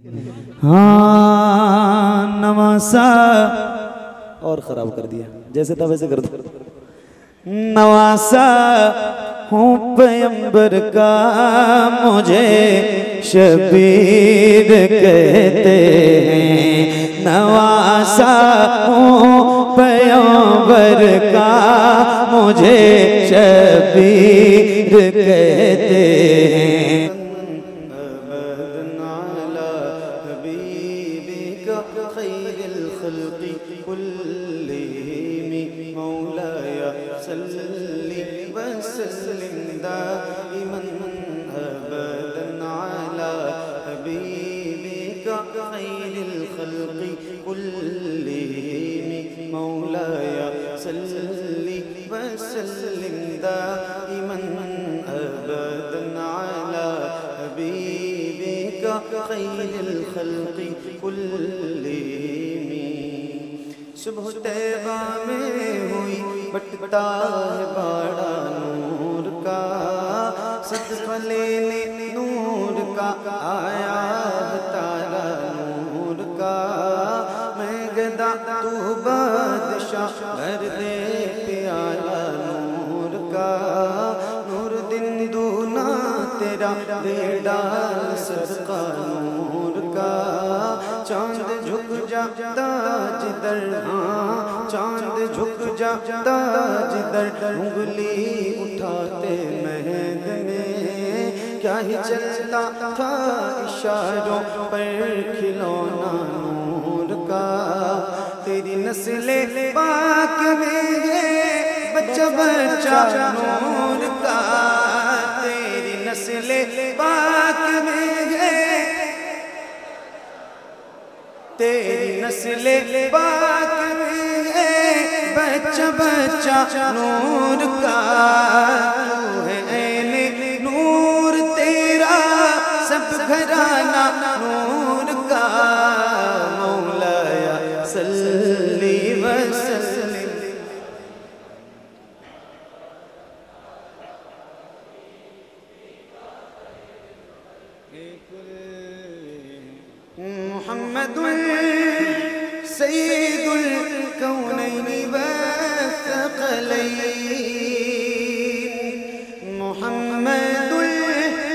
हाँ नवासा और ख़राब कर दिया, जैसे था वैसे कर दो। नवासा हूँ पैगंबर का, मुझे शबीर कहते हैं। नवासा हूँ पैगंबर का, मुझे शबीर कहते हैं। सुबह तैबा में हुई बटता है बाड़ा नूर का, सदका लेने नूर का आया तारा नूर का। मैं गदा तू बादशाह भर दे प्याला नूर का। नूर दिन दूना तेरा दे डाल सदका नूर का। चांद झुक जाता जिधर, हाँ चांद झुक जाता जिधर, उंगली उठाते महद में। क्या ही चलता था इशारों पर खिलौना नूर का। तेरी नस्ले पाक में बच्चा बच्चा नूर का। तेरी नस्ले पाक में तेरी नस्ले पाक में बच्चा बच्चा नूर का। तू है ऐने नूर तेरा सब घराना नूर का। मौलाया सल्ली व सल्लिम। मुहम्मदुल सय्यिदुल कौनैनि व थक़लैन। मुहम्मदुल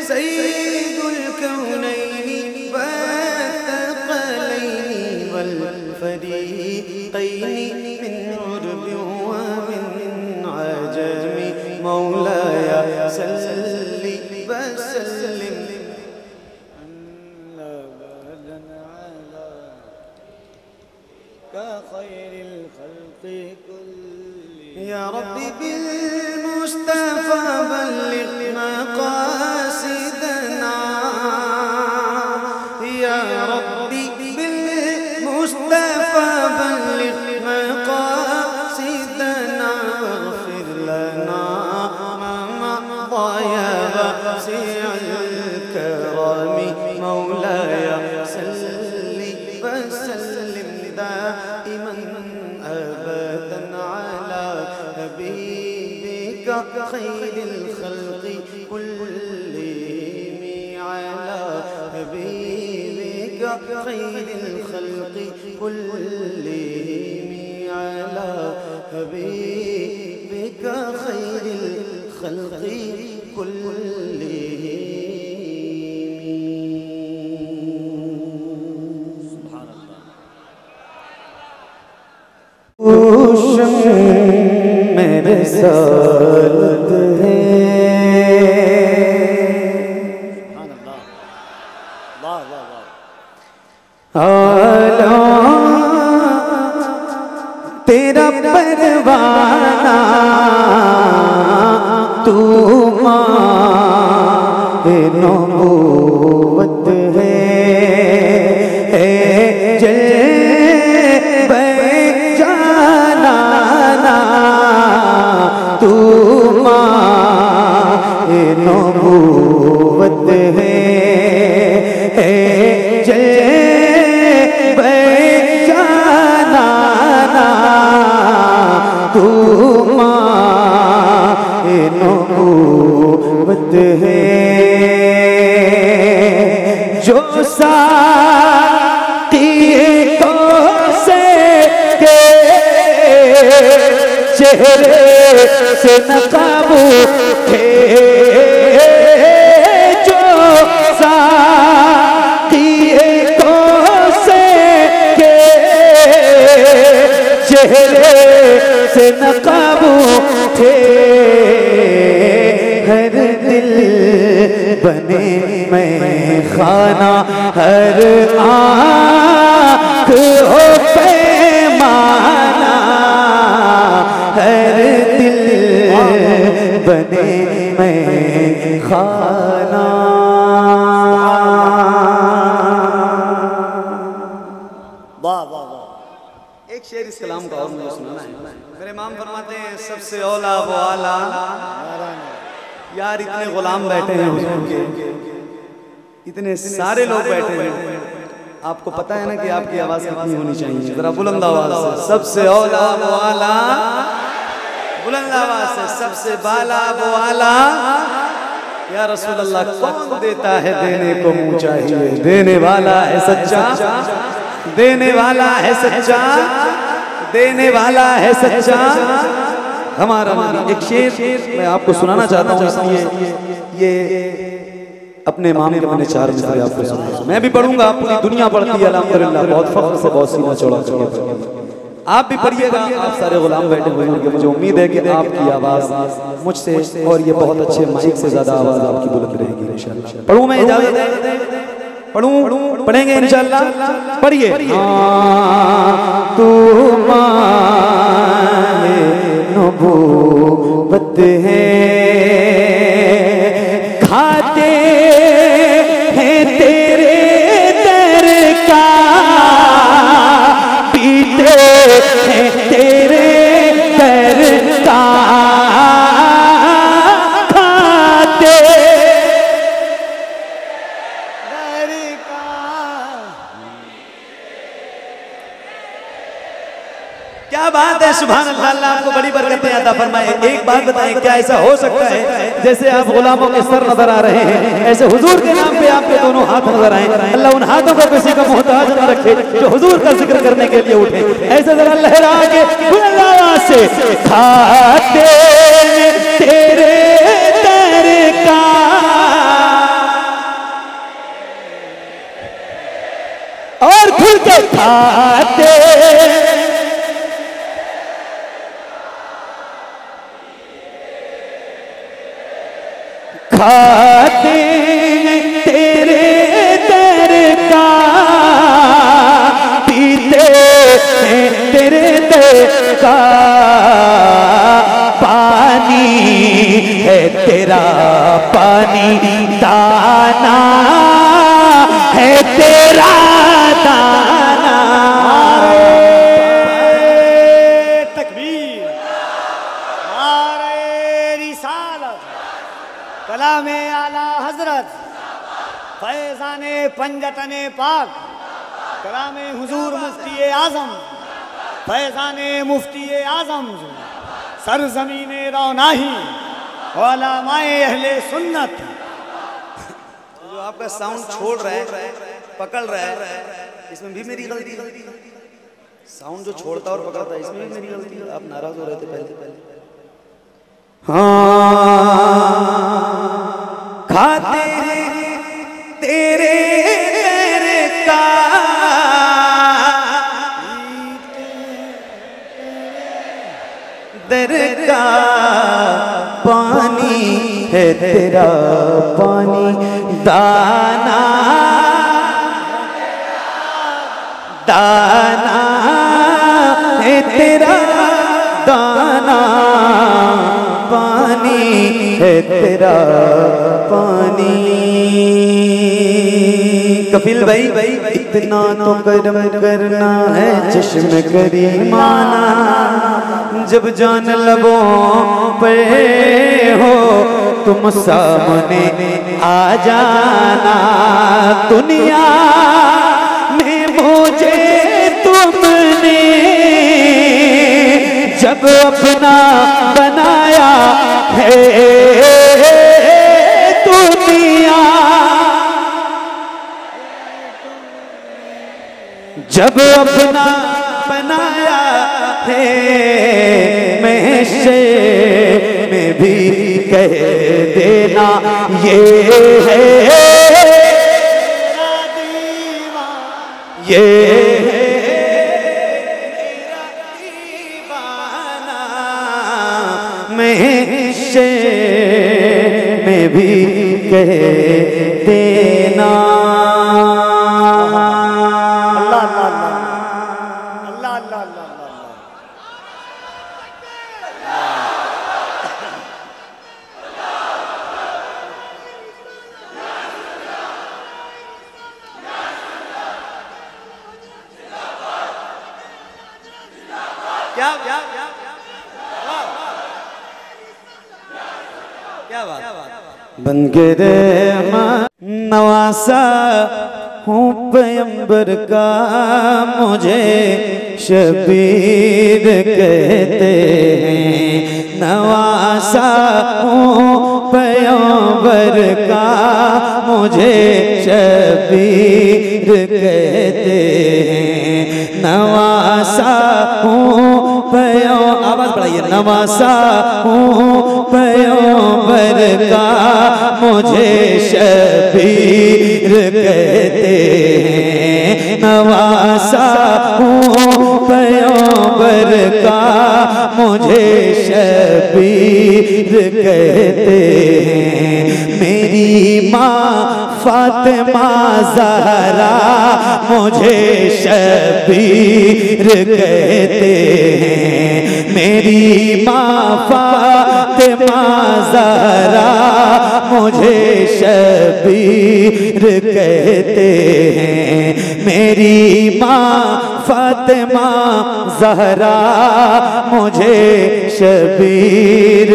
सय्यिदुल कौनैनि व थक़लैन वल फ़रीक़ैन मिन उर्बि व मिन अजमी। मौलाया सल्ली व सल्लिम। या रब्बी बिल मुस्तफ़ा बल्लिग़ मक़ासिदना। या रब्बी बिल मुस्तफ़ा बल्लिग़ मक़ासिदना। वग़फ़िर लना मा ज़ाया वासिअल करमी। मौलाया सल्ली व सल्लिम दाइमन अबदन अला हबीबिका खैरिल खल्क़ि कुल्लिहिम। अला हबीबिका खैरिल खल्क़ि कुल्लिहिम। अला हबीबिका खैरिल खल्क़ि कुल्लिहिम। मेरे साथ है आला तेरा परवाना। तू माँ नबूवत है जल तू माँ नबूवत है जल जाना। तू माँ नबूवत चेहरे से नकाब उठे जो साक़िए को से के चेहरे से नकाब उठे हर दिल बने मैं खाना हर आँख हो पैमाना हर दिल बने मैं खाना। वाह वाह वाह। एक शेर इस कलाम का और मुझे सुनाना है। मेरे इमाम फरमाते हैं सबसे औला वो आला। यार इतने गुलाम बैठे हैं हुजूर के, इतने सारे लोग बैठे हैं, आपको पता है ना कि आपकी आवाज कितनी होनी चाहिए? जरा बुलंद आवाज से सबसे औला वो आला, बुलंद आवाज से सबसे बाला वो आला। या रसूल अल्लाह कौन देता है देने को मुँह चाहिए, देने वाला है सच्चा, देने वाला है सच्चा, देने वाला है सच्चा हमारा नबी। एक शेर मैं आपको सुनाना चाहता हूँ, इसलिए ये अपने इमाम के मैंने 4 मिसरे आपको सुनाए। मैं भी पढ़ूंगा, पूरी दुनिया पढ़ती है अल्हम्दुलिल्लाह, बहुत फख्र से बहुत सीना चौड़ा चौड़ा। आप भी पढ़िएगा, आप सारे गुलाम बैठे हुए होंगे, मुझे उम्मीद है कि आपकी आवाज़ मुझसे और ये बहुत अच्छे माइक से ज़्यादा आवाज़ आपकी बुलंद रहेगी इंशाअल्लाह। पढ़ूँ मैं, इजाज़त है? पढ़ूँ? पढ़ेंगे इंशाअल्लाह? पढ़िए। तू माए नबूवत है, खाते हैं तेरे दर का, पीते हैं तेरे दर का, खाते दर का। क्या बात है, सुभान अल्लाह, अल्लाह आपको बड़ी बरकतें अता फरमाए। एक बात बताएं, क्या ऐसा हो सकता है जैसे आप गुलामों के सर नजर आ रहे हैं, ऐसे हुजूर के नाम पे आपके दोनों हाथ नजर आए? अल्लाह उन हाथों को किसी का मोहताज न रखे जो हुजूर का जिक्र करने के लिए उठे। ऐसे जरा लहरा के बुलंद आवाज से खाते तेरे दर का, और खुल के खाते खाते तेरे दर का, पीते तेरे दर का, पानी है तेरा पानी, दाना है तेरा दाना। तकबीर, नारे रिसालत, कलामे आला हजरत, फैज़ाने पंजतने पाक, कलामे हुजूर मुफ्ती आजम, फैज़ाने मुफ्ती आजम, सरजमीने रौनाही, उलमाए अहले सुन्नत। जो आपका साउंड छोड़ रहा है, पकड़ रहा है, इसमें भी मेरी गलती है। साउंड जो छोड़ता और पकड़ता है, इसमें भी मेरी गलती है। आप नाराज हो रहे थे पहले। हाँ, खाते तेरे दर का, दर का, पानी है तेरा पानी, दाना दाना है तेरा दाना, पानी है तेरा पानी। कपिल भाई, इतना तो करम करना है चश्म करीमाना, जब जान लबों पे हो तुम सामने आ जाना, दुनिया में मुझे तुमने जब अपना बनाया है, दुनिया जब अपना बनाया है, महशर में भी कह देना ये है ये है दीवाना, महशर में भी कह देना। बन के नवासा हूँ पैगंबर का, मुझे शबीर कहते हैं। नवासा हूँ पैगंबर का, मुझे शबीर कहते हैं। नवासा हूँ आवाज बढ़ाइए। नवासा हूँ पैगंबर का, मुझे शबीर कहते हैं। नवासा हूँ पैगंबर का, मुझे शबीर कहते हैं। मेरी माँ फातिमा ज़हरा मुझे शबीर कहते हैं। मेरी माँ फातिमा ज़हरा मुझे शबीर कहते हैं। मेरी माँ फातिमा ज़हरा मुझे शबीर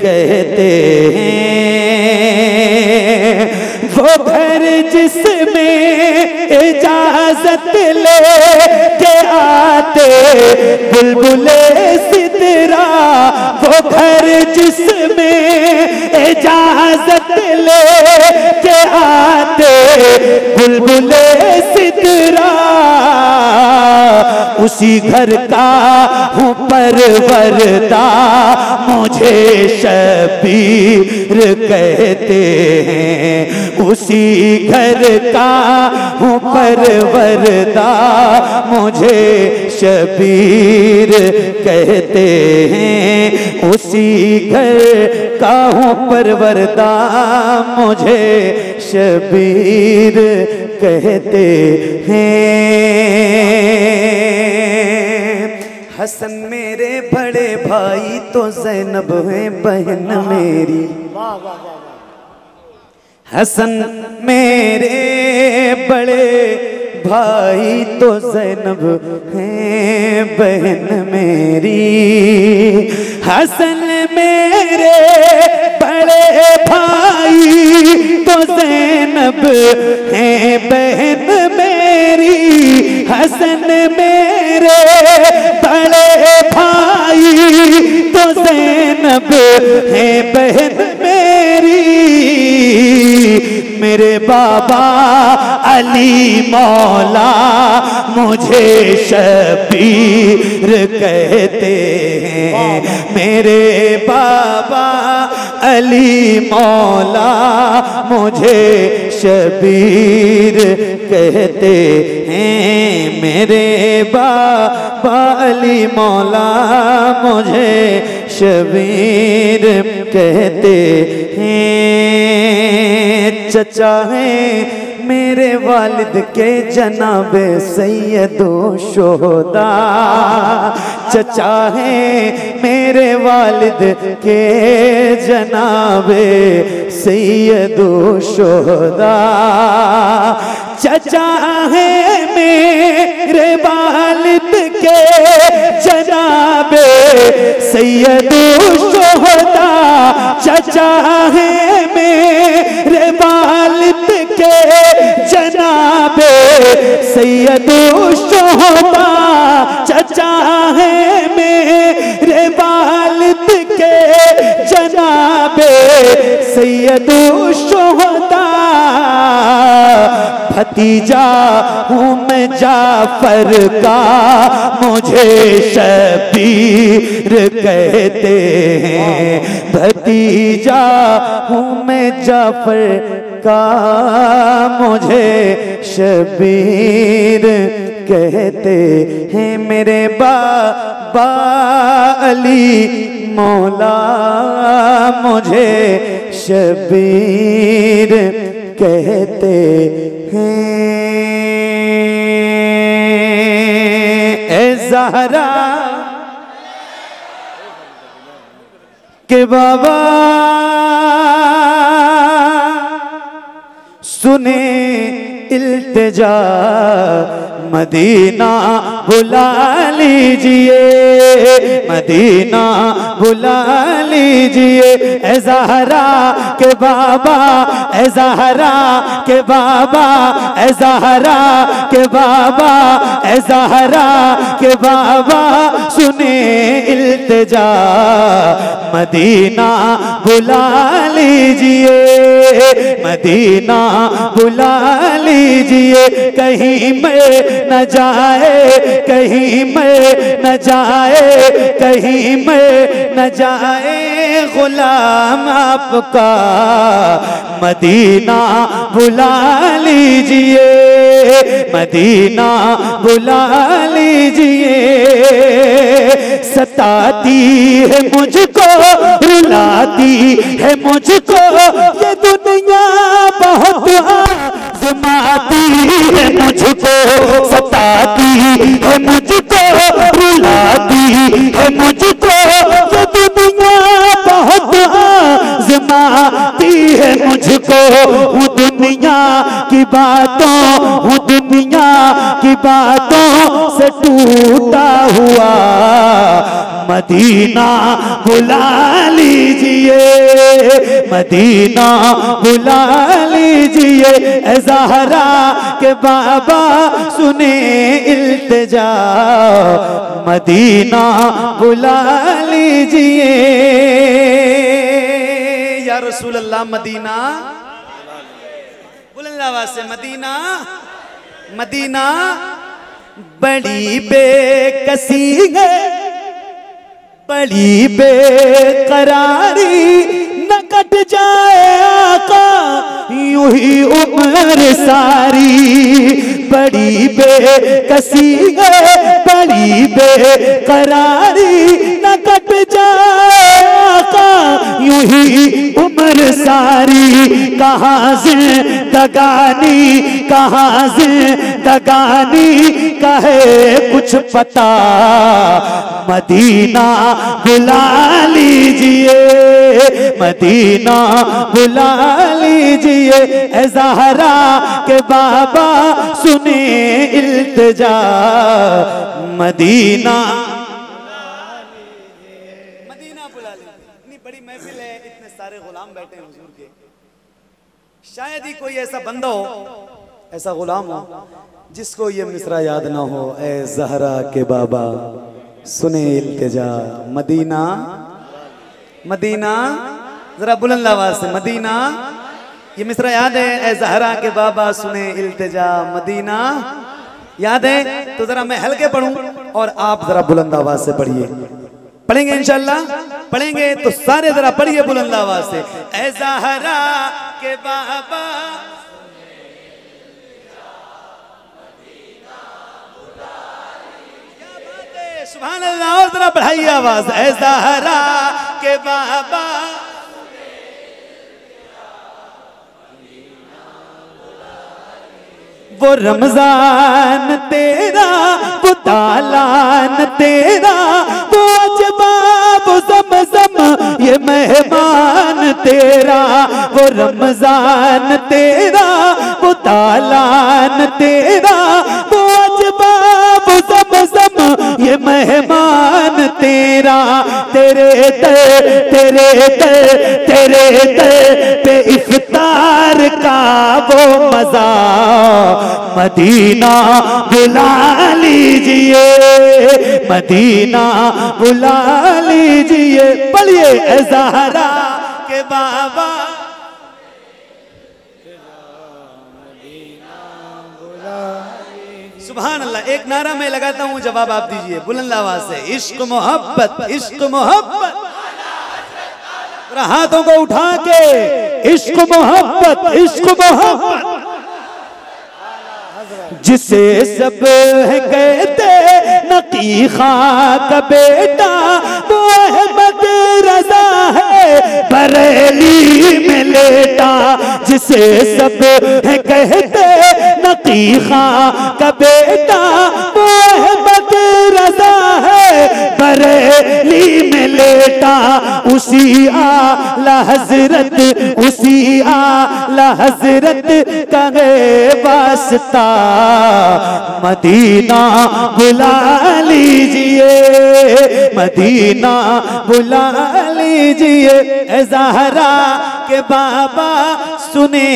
कहते हैं। वो घर जिसमें इजाजत ले के आते बुलबुले सिदरा, वो घर जिसमें इजाजत ले के आते बुलबुले सिदरा, उसी घर का हूँ परवरदा, मुझे शबीर कहते हैं। उसी घर का हूँ परवरदा, मुझे शबीर कहते हैं। उसी घर का हूँ परवरदा, मुझे शबीर कहते हैं। हसन मेरे बड़े भाई तो ज़ैनब है बहन मेरी। हसन मेरे बड़े भाई तो ज़ैनब है बहन मेरी। हसन मेरे बड़े भाई तो ज़ैनब है बहन मेरी। हसन मेरे बड़े भाई तो ज़ैनब है बहन मेरी। मेरे बाबा अली मौला मुझे शबीर कहते हैं। मेरे बाबा अली मौला मुझे शबीर कहते हैं। मेरे बाबा अली मौला मुझे शबीर कहते हैं। चचा है मेरे वालिद के जनाबे सैयदो शोहदा। चचा है मेरे वालिद के जनाबे सैयदो शोहदा। चचा है मेरे वालिद के जनाबे सैयदो शोहदा। चचा है मेरे वालिद के जनाबे सैयदो शोहदा। चचा है मेरे वालिद के जनाबे सैयदो शोहदा। भतीजा हूँ मैं जाफर का, मुझे शबीर कहते हैं। भतीजा हूँ मैं जाफर का, मुझे शबीर कहते हैं। मेरे बाबा अली मौला मुझे शबीर कहते हैं। ए ज़हरा के बाबा सुने इल्तिजा, मदीना बुला लीजिए, मदीना बुला लीजिए। ए ज़हरा के बाबा, ए ज़हरा के बाबा, ए ज़हरा के बाबा, ए ज़हरा के बाबा सुने इल्तिजा, मदीना बुला लीजिए, मदीना बुला लीजिए। कहीं मैं न जाए, कहीं मैं न जाए, कहीं मैं न जाए गुलाम आपका, मदीना बुला लीजिए, मदीना बुला लीजिए। सताती है मुझको, रुलाती है मुझको ये दुनिया, बहुत आज़माती है मुझको, सताती है मुझको, रुलाती है मुझको ये दुनिया, बहुत आज़माती है मुझको। हूँ दुनिया की बातों, हूँ दुनिया की बातों से टूटा हुआ, मदीना बुला लीजिए, मदीना बुला लीजिए। ए ज़हरा के बाबा सुने इल्तिजा, मदीना बुला लीजिए। या रसूल अल्लाह मदीना, बुलंद आवाज़ से मदीना, मदीना बड़ी बेकसी है, बड़ी बेकरारी, न कट जाए आका यूं ही उम्र सारी। बड़ी बेकसी है, बड़ी बेकरारी, न कट जाए आका यूं ही उम्र सारी। कहाँ जिंदगानी, कहाँ जिंदगानी कहे कुछ पता, मदीना बुला लीजिए, मदीना बुला लीजिए। ए ज़हरा के बाबा सुने इल्तिजा, मदीना मदीना बुला लीजिए। इतनी बड़ी महफिल है, इतने सारे गुलाम बैठे हैं हुजूर के, शायद ही कोई ऐसा बंदा हो, ऐसा गुलाम हो जिसको ये मिसरा याद ना हो। ए ज़हरा के बाबा सुने इल्तिजा, मदीना मदीना, जरा बुलंद आवाज से मदीना। ये मिसरा याद है? ए ज़हरा के बाबा सुने इल्तिजा, मदीना याद है? तो जरा मैं हल्के पढ़ूं और आप जरा बुलंद आवाज से पढ़िए। पढ़ेंगे इंशाल्लाह, पढ़ेंगे तो सारे जरा पढ़िए बुलंद आवाज से। ए ज़हरा के बाबा सुभान अल्लाह, और जरा बढ़ाइए आवाज। ऐ ज़हरा के बाबा वो रमजान तेरा, वो तालान तेरा, वो अजबाब ज़मज़म ये मेहमान तेरा। वो रमजान तेरा, वो तालान तेरा, वो अजबाब ज़मज़म ये मेहमान तेरा। तेरे दर तेरे दर तेरे दर पे इफ्तार का वो मज़ा, मदीना बुला लीजिए, मदीना बुला लीजिए। पढ़िए ए ज़हरा के बाबा सुभान अल्लाह। एक नारा मैं लगाता हूँ, जवाब आप दीजिए बुलंद आवाज से। इश्क मोहब्बत, इश्क मोहब्बत। हाथों को उठा के इश्क मोहब्बत, इश्क मोहब्बत। जिसे सब है कहते नकी खां का बेटा, वो अहमद रजा है बरेली में लेटा। जिसे सब है कहते नकी खां का बेटा, वो अहमद रजा है बरेली में लेटा। उसी आला हजरत, उसी आला हजरत का है वास्ता, मदीना बुला लीजिए, मदीना बुला लीजिए। ए ज़हरा के बाबा सुने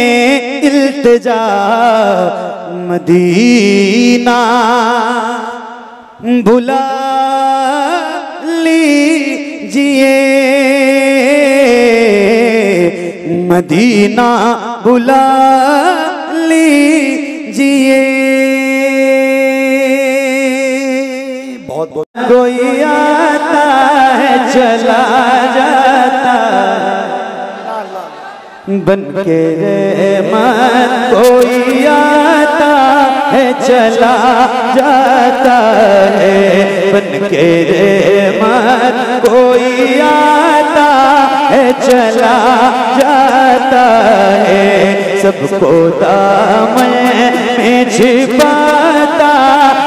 इल्तिजा, मदीना बुला लीजिए, मदीना बुला लीजिए। बहुत बहुत कोई आता है चला जाता, बन के रहमत कोई आता है चला जाता है, बन के रहमत कोई आता है चला जाता है। सबको दामन में छिपाता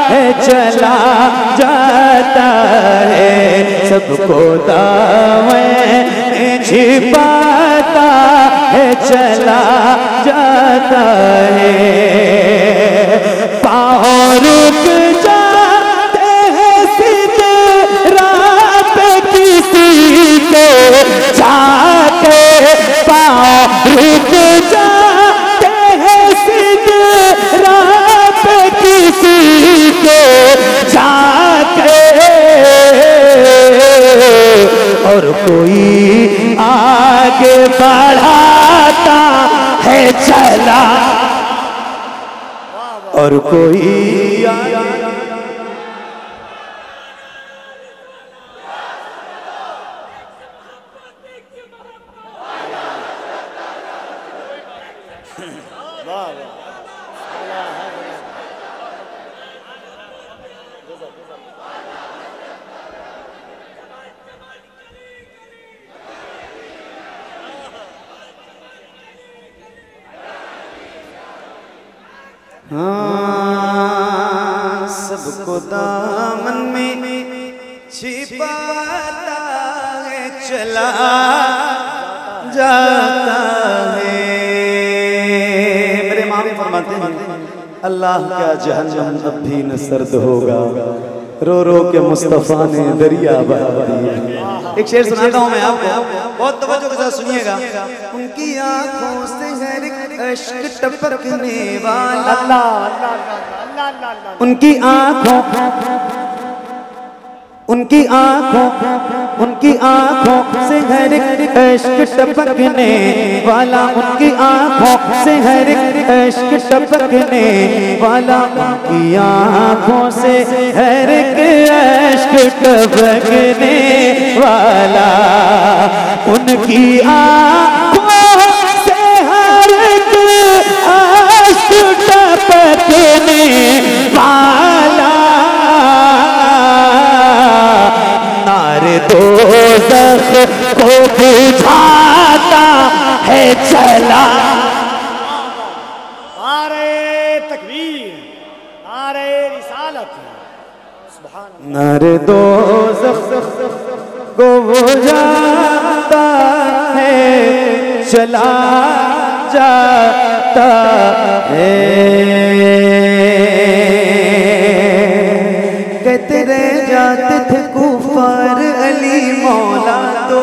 है चला जाता है, सबको दामन में छिपाता है चला जाता है। पाँव रुक जाते हैं सिदरा पे किसी को जाके, पाँव रुक जाते हैं सिदरा पे किसी को जाके, और कोई आगे बढ़ाता है चला, और कोई हाँ, सबको दामन में छिपाता है चला जाता है। मेरे इमाम फरमाते हैं, अल्लाह का जहन्नम अब भी न सर्द होगा, रो रो के मुस्तफा ने दरिया बहा दिया। एक शेर सुनाता हूँ मैं आपको, बहुत तवज्जो के साथ सुनिएगा। उनकी आंखों से हर अश्क टपकने वाला, उनकी आंखों, उनकी आंखों, उनकी आंखों से हर अश्क टपकने वाला, उनकी आंखों से हर अश्क टपकने वाला, उनकी आंखों से हर अश्क टपकने वाला, उनकी आंखों से हर अश्क टपकने वाला, नारे दोज़ख को बुझाता है चला। नारे तकबीर, नारे रिसालत, नारे दोज़ख को बुझाता है चला जाता है। कहते रह जाते थे कुफार अली मौला तो,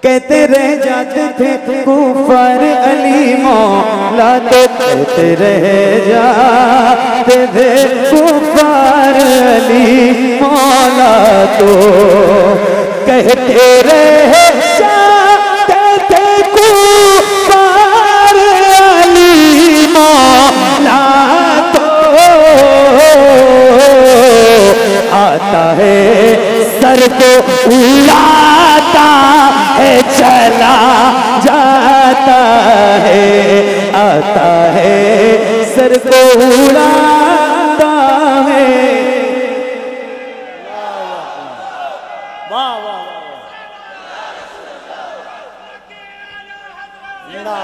कहते रह जाते थे कुफार अली मौला तो, कहते रह जाते थे कुफार अली मौला तो, कहते रह जाते थे कुफार अली मौला तो, सर को उड़ाता है चला जाता है, आता है सर को उड़ाता है। वाह वाह वाह,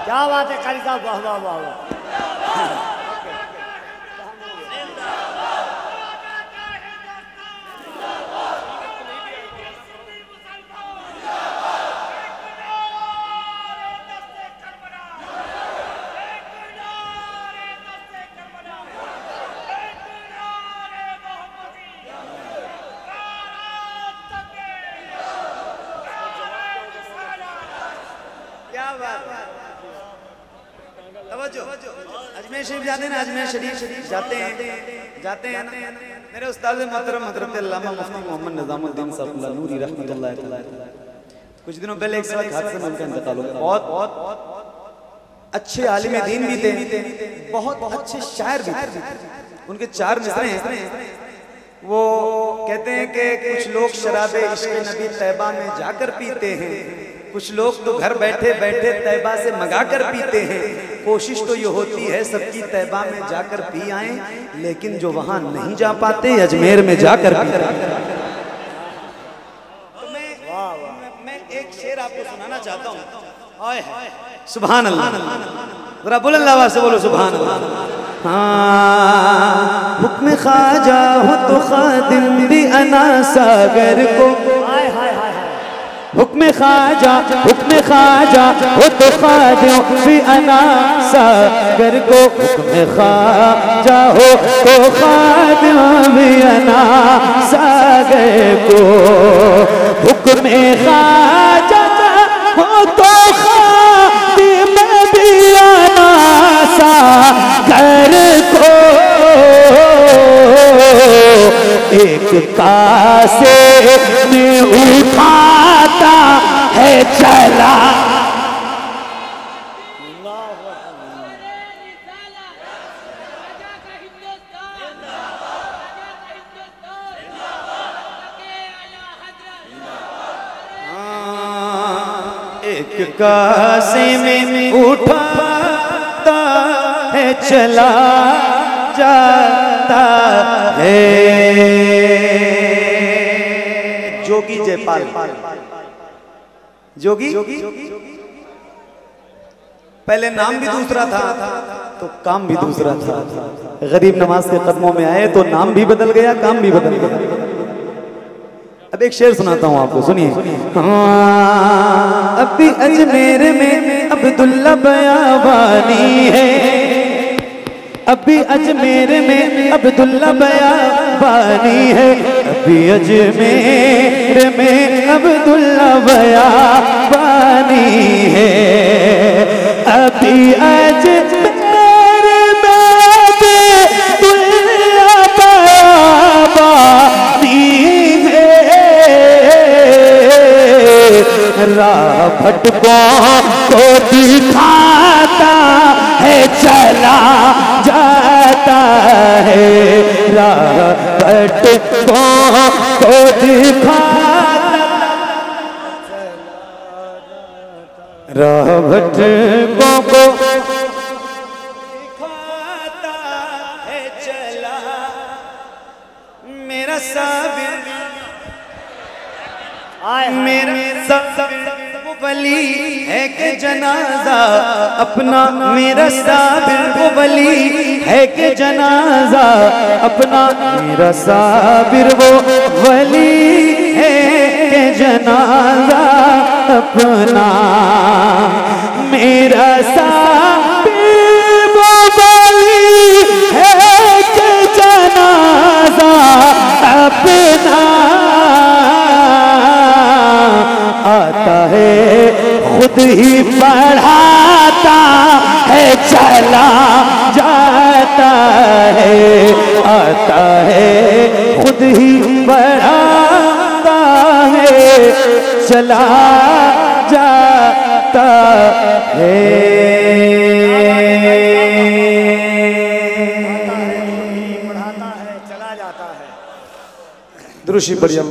क्या बात है कारी साहब, वाह वाह वाह वाह। अजमेर शरीफ जाते हैं ना, अजमेर शरीफ जाते हैं ना। मेरे उस्ताद मोहतरम हज़रत अल्लामा मुफ्ती मोहम्मद निज़ामुद्दीन साहब नूरी रहमतुल्लाह अलैह, कुछ दिनों पहले एक साथ हादसे में उनका इंतकाल हो गया। बहुत अच्छे आलिम दीन भी थे, बहुत अच्छे शायर भी थे। उनके 4 मिसरे हैं। वो कहते हैं कि कुछ लोग शराबे इश्क़ नबी तैबा में जाकर पीते हैं, कुछ लोग तो घर बैठे बैठे तैबा से मंगा कर पीते हैं। कोशिश तो ये होती है सबकी तैबा में जाकर पी आए, लेकिन जो वहां नहीं जा पाते अजमेर में जाकर पी आए। तो मैं एक शेर आपको सुनाना चाहता हूँ। सुभान अल्लाह, जरा बुलंद आवाज से बोलो सुभान अल्लाह। हाँ, हुक्म ख्वाजा हो तो खादिम भी अना सागर को, हुक्म ख्वाजा हो तो खादिम भी अना सागर को, हुक्म ख्वाजा हो तो खादिम भी अना सागर को, हुक्म ख्वाजा हो तो खादिम भी अना सागर को, एक कासे में उठाता है चला। एक कासे में उठाता है चला जाता है। जोगी जयपाल, जोगी पहले नाम भी दूसरा था तो काम भी दूसरा था। गरीब नवाज के कदमों में आए तो नाम भी बदल गया, काम भी बदल गया। अब एक शेर सुनाता हूँ आपको, सुनिए। हाँ, अभी अजमेर में अब्दुल्ला बयाबानी है, अभी अजमेर में अब्दुल्ला बयाबानी है, अभी अजमेर में अब्दुल्ला बयाबानी है, अभी अजमेर में अब्दुल्ला बयाबानी है। राह भटकों को दिखाता है चला जाता है, राह भटकों को दिखाता, राह भटकों को दिखाता है चला। मेरा साबिर मेरा साबिर वली है कि जनाजा अपना, मेरा साबिर वली है कि जनाजा अपना, मेरा साबिर वो वली है कि जनाजा अपना, मेरा साबिर वो वली है कि जनाजा अपना, आता है खुद ही पढ़ाता है चला जाता है, आता है खुद ही पढ़ाता है चला जाता है। पढ़ाता है चला जाता है। दुरूद बढ़िया।